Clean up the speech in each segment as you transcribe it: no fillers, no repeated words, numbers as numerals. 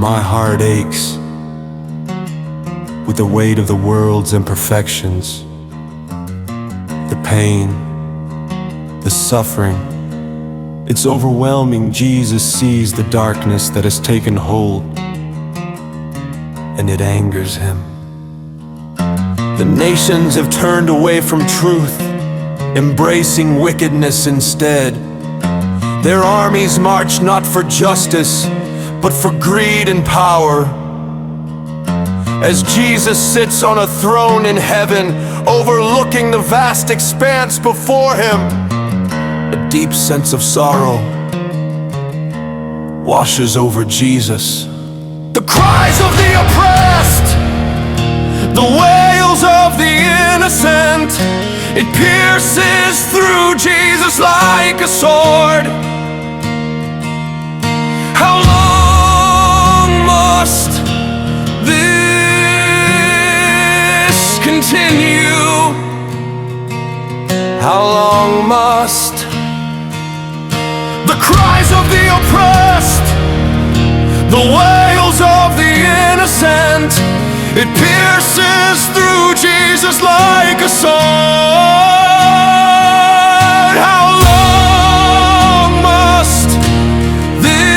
My heart aches with the weight of the world's imperfections, the pain, the suffering. It's overwhelming. Jesus sees the darkness that has taken hold, and it angers him. The nations have turned away from truth, embracing wickedness instead. Their armies march not for justice, but for greed and power. As Jesus sits on a throne in heaven, overlooking the vast expanse before him, a deep sense of sorrow washes over Jesus. The cries of the oppressed, the wails of the innocent, it pierces through Jesus like a sword. How long must this continue? How long must the cries of the oppressed, the wails of the innocent, it pierces through Jesus like a sword? How long must this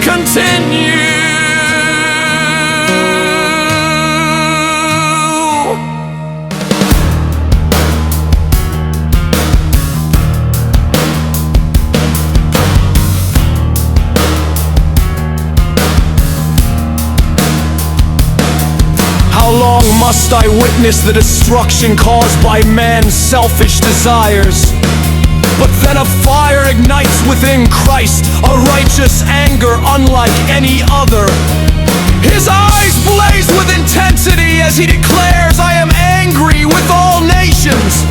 continue? How long must I witness the destruction caused by man's selfish desires? But then a fire ignites within Christ, a righteous anger unlike any other. His eyes blaze with intensity as he declares, I am angry with all nations.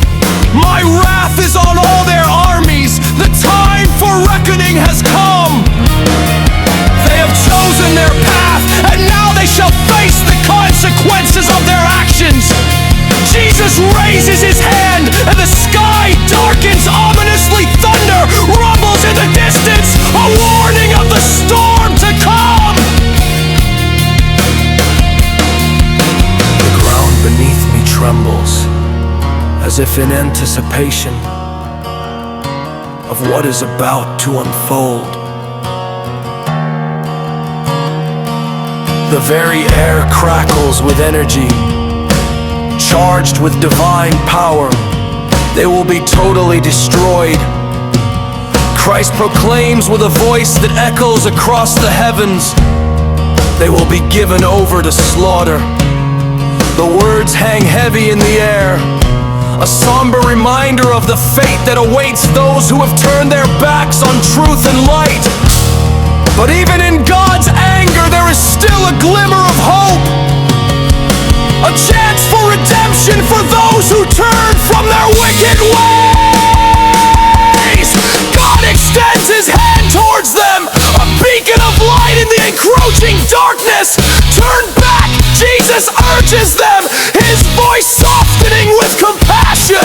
My wrath is on all their armies. The time for reckoning has come. They have chosen their path, and now they shall face the consequences of their actions. Jesus raises his hand, and the sky darkens ominously. Thunder rumbles in the distance, a warning of the storm to come. The ground beneath me trembles, as if in anticipation of what is about to unfold. The very air crackles with energy, charged with divine power. They will be totally destroyed. Christ proclaims with a voice that echoes across the heavens, they will be given over to slaughter. The words hang heavy in the air, a somber reminder of the fate that awaits those who have turned their backs on truth and light. But even in God's anger, there is still a glimmer of hope, a chance for redemption for those who turn from their wicked ways. God extends his hand towards them, a beacon of light in the encroaching darkness. Turn back, Jesus urges them, his voice softening with compassion.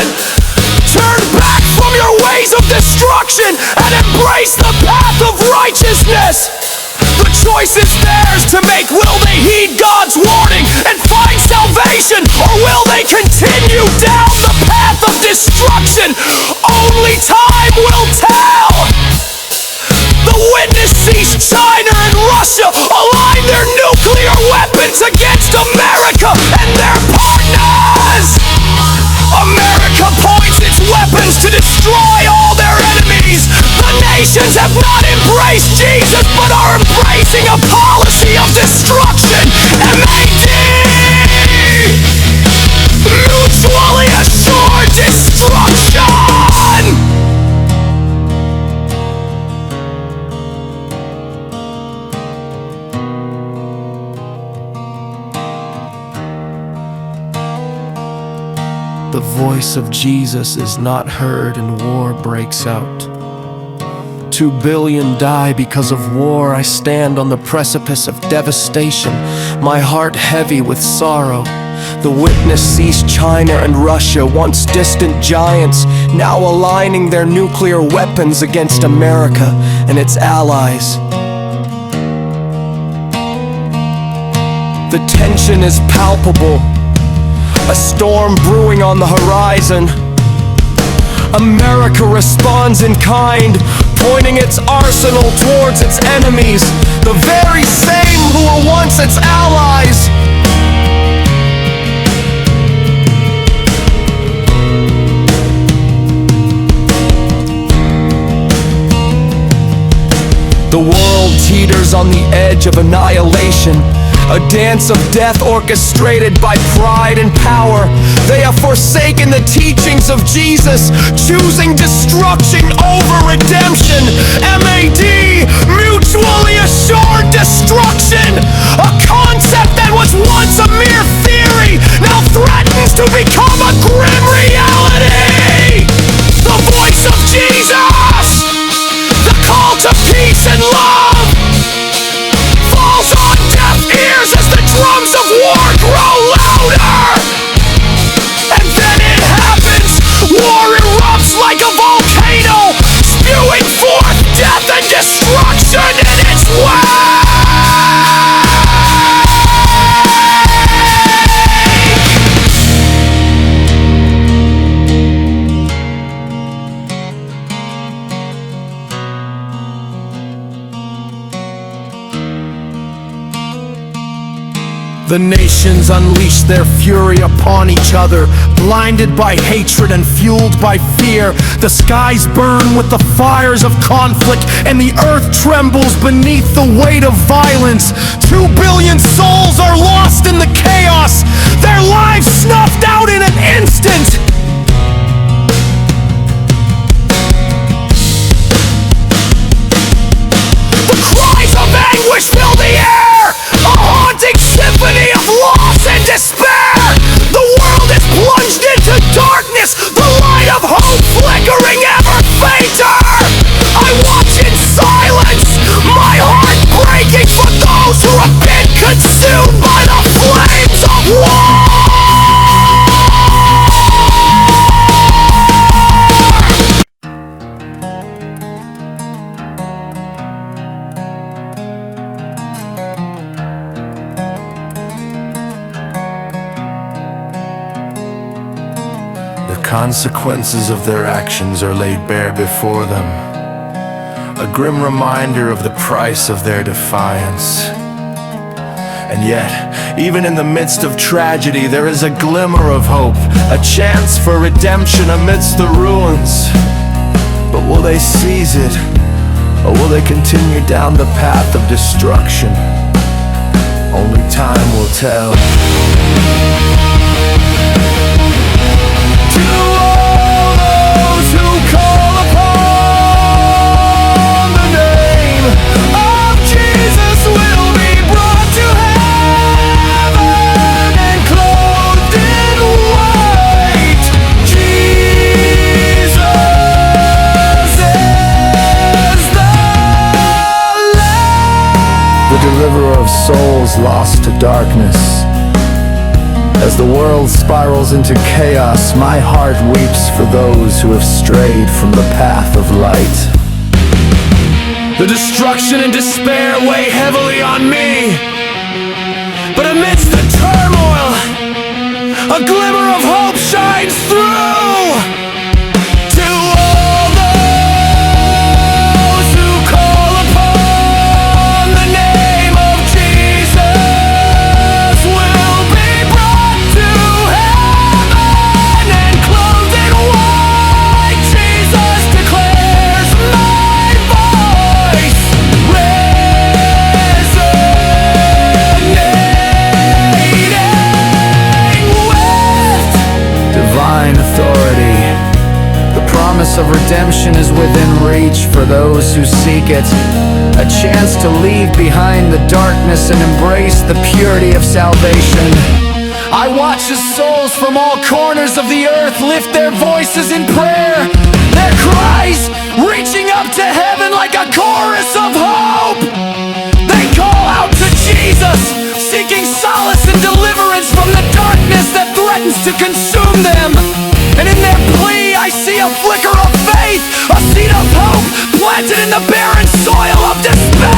Turn back from your ways of destruction and embrace the path of righteousness. The choice is theirs to make. Will they heed God's warning and find salvation, or will they continue down the path of destruction? Only time will tell. The witness sees China and Russia align their nuclear weapons against America and their partners. America points its weapons to destroy all their enemies. The nations have not embraced Jesus, but are embracing a policy of destruction. MAD! Mutually assured destruction! The voice of Jesus is not heard and war breaks out. 2 billion die because of war. I stand on the precipice of devastation, my heart heavy with sorrow. The witness sees China and Russia, once distant giants, now aligning their nuclear weapons against America and its allies. The tension is palpable, a storm brewing on the horizon. America responds in kind, pointing its arsenal towards its enemies, the very same who were once its allies. The world teeters on the edge of annihilation, a dance of death orchestrated by pride and power. They have forsaken the teachings of Jesus, choosing destruction over redemption. MAD, mutually assured destruction, a concept that was once a mere theory, now threatens to become a grim reality. The voice of Jesus, the call to peace and love, falls on deaf ears as the drums of war grow louder. And then it happens, war erupts like a volcano, spewing forth death and destruction in its wake. The nations unleash their fury upon each other, blinded by hatred and fueled by fear. The skies burn with the fires of conflict, and the earth trembles beneath the weight of violence. 2 billion souls are lost in the chaos, their lives snuffed out in an instant. The cries of anguish fill the air, a haunting symphony of loss and despair. The world is plunged into darkness, the light of hope flickering ever fainter. I watch in silence, my heart breaking for those who have been consumed by the flames of war. The consequences of their actions are laid bare before them, a grim reminder of the price of their defiance. And yet, even in the midst of tragedy, there is a glimmer of hope, a chance for redemption amidst the ruins. But will they seize it, or will they continue down the path of destruction? Only time will tell. To all those who call upon the name of Jesus will be brought to heaven and clothed in white. Jesus is the Lamb, the deliverer of souls lost to darkness. As the world spirals into chaos, my heart weeps for those who have strayed from the path of light. The destruction and despair weigh heavily on me, but amidst the turmoil, a glimmer of hope shines through. To all those who call upon the name of Jesus will be brought to heaven and clothed in white. Jesus declares my voice, resonating with divine authority. The promise of redemption is within reach for those who seek it. A chance to leave behind the darkness and embrace the purity of salvation. I watch as souls from all corners of the earth lift their voices in prayer, their cries reaching up to heaven like a chorus of hope. They call out to Jesus, seeking solace and deliverance from the darkness that threatens to consume them. And in their plea, I see a flicker of faith, a seed of hope planted in the barren soil of despair.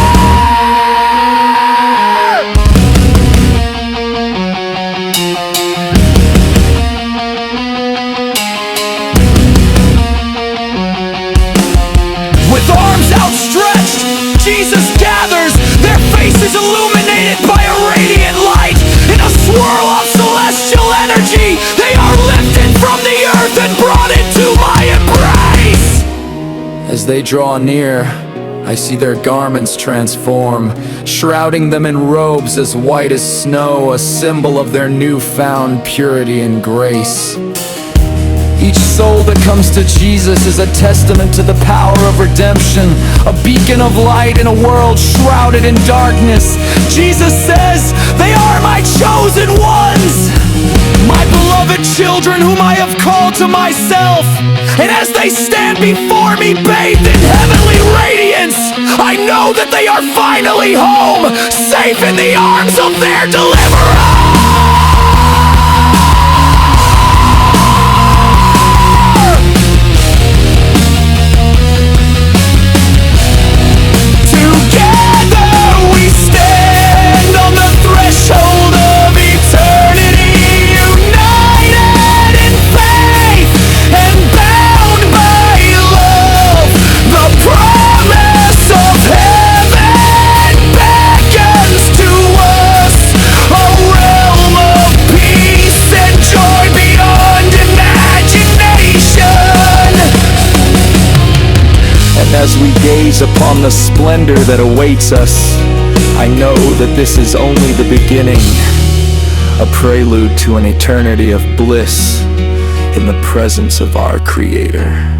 they draw near, I see their garments transform, shrouding them in robes as white as snow, a symbol of their newfound purity and grace. Each soul that comes to Jesus is a testament to the power of redemption, a beacon of light in a world shrouded in darkness. Jesus says, "They are my chosen ones, my beloved children whom I have called to myself. And as they stand before me bathed in heavenly radiance, I know that they are finally home, safe in the arms of their deliverer." As we gaze upon the splendor that awaits us, I know that this is only the beginning, a prelude to an eternity of bliss in the presence of our Creator.